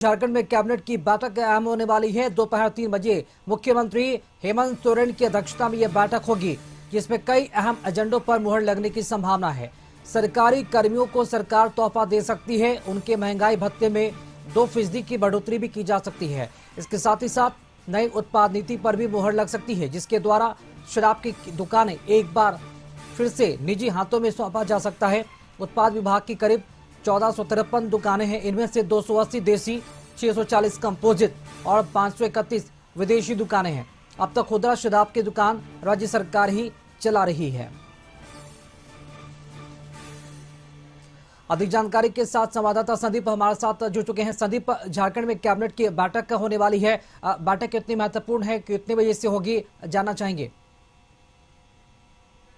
झारखंड में कैबिनेट की बैठक अहम होने वाली है। दोपहर 3 बजे मुख्यमंत्री हेमंत सोरेन की अध्यक्षता में यह बैठक होगी, जिसमें कई अहम एजेंडों पर मुहर लगने की संभावना है। सरकारी कर्मियों को सरकार तोहफा दे सकती है। उनके महंगाई भत्ते में 2% की बढ़ोतरी भी की जा सकती है। इसके साथ ही साथ नई उत्पाद नीति पर भी मुहर लग सकती है, जिसके द्वारा शराब की दुकानें एक बार फिर से निजी हाथों में सौंपा जा सकता है। उत्पाद विभाग की करीब 1453 दुकानें हैं। इनमें से 280 देसी, 640 कंपोजिट और 531 विदेशी दुकानें हैं। अब तक खुदरा शराब की दुकान राज्य सरकार ही चला रही है। अधिक जानकारी के साथ संवाददाता संदीप हमारे साथ जुड़ चुके हैं। संदीप, झारखंड में कैबिनेट की बैठक होने वाली है। बैठक कितनी महत्वपूर्ण है, कितने बजे से होगी, जानना चाहेंगे।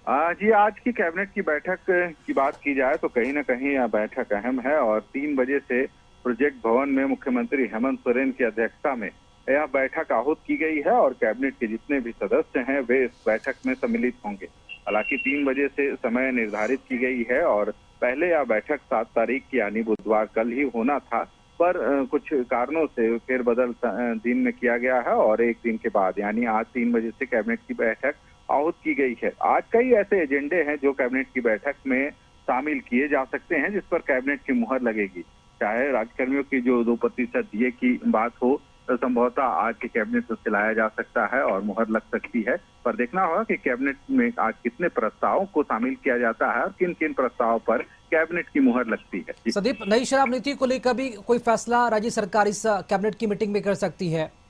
जी, आज की कैबिनेट की बैठक की बात की जाए तो कहीं ना कहीं यह बैठक अहम है और 3 बजे से प्रोजेक्ट भवन में मुख्यमंत्री हेमंत सोरेन की अध्यक्षता में यह बैठक आहूत की गई है और कैबिनेट के जितने भी सदस्य हैं वे इस बैठक में सम्मिलित होंगे। हालांकि 3 बजे से समय निर्धारित की गई है और पहले यह बैठक 7 तारीख की यानी बुधवार कल ही होना था, पर कुछ कारणों से फेरबदल दिन में किया गया है और एक दिन के बाद यानी आज 3 बजे से कैबिनेट की बैठक आहूत की गई है। आज कई ऐसे एजेंडे हैं जो कैबिनेट की बैठक में शामिल किए जा सकते हैं, जिस पर कैबिनेट की मुहर लगेगी। चाहे राज्यकर्मियों की जो 2% डीए की बात हो, तो संभवतः आज के कैबिनेट में लाया जा सकता है और मुहर लग सकती है। पर देखना होगा कि कैबिनेट में आज कितने प्रस्तावों को शामिल किया जाता है और किन किन प्रस्तावों पर कैबिनेट की मुहर लगती है। संदीप, नई शराब नीति को लेकर भी कोई फैसला राज्य सरकार इस कैबिनेट की मीटिंग में कर सकती है?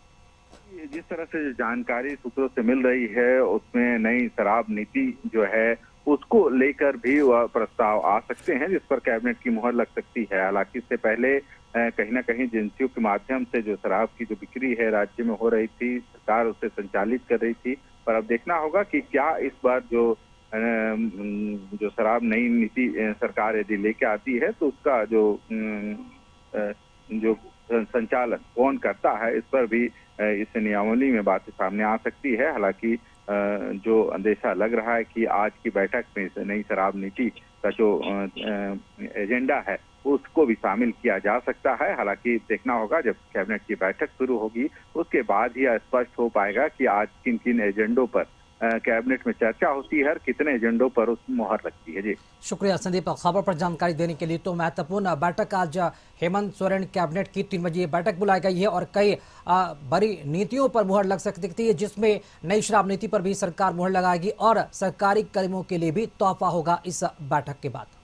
जिस तरह से जानकारी सूत्रों से मिल रही है उसमें नई शराब नीति जो है उसको लेकर भी वह प्रस्ताव आ सकते हैं, जिस पर कैबिनेट की मुहर लग सकती है। हालांकि इससे पहले कहीं ना कहीं एजेंसियों के माध्यम से जो शराब की जो बिक्री है राज्य में हो रही थी, सरकार उसे संचालित कर रही थी। पर अब देखना होगा कि क्या इस बार जो शराब नई नीति सरकार यदि लेके आती है तो उसका जो संचालन कौन करता है, इस पर भी इस नियमावली में बातें सामने आ सकती है। हालांकि जो अंदेशा लग रहा है कि आज की बैठक में नई शराब नीति का जो एजेंडा है उसको भी शामिल किया जा सकता है। हालांकि देखना होगा जब कैबिनेट की बैठक शुरू होगी उसके बाद ही स्पष्ट हो पाएगा कि आज किन किन एजेंडों पर कैबिनेट में चर्चा होती है और कितने एजेंडों पर उस मुहर लगती है। जी शुक्रिया संदीप, खबर पर जानकारी देने के लिए। तो महत्वपूर्ण बैठक आज हेमंत सोरेन कैबिनेट की 3 बजे बैठक बुलाई गई है और कई बड़ी नीतियों पर मुहर लग सकती है, जिसमें नई शराब नीति पर भी सरकार मुहर लगाएगी और सरकारी कर्मियों के लिए भी तोहफा होगा इस बैठक के बाद।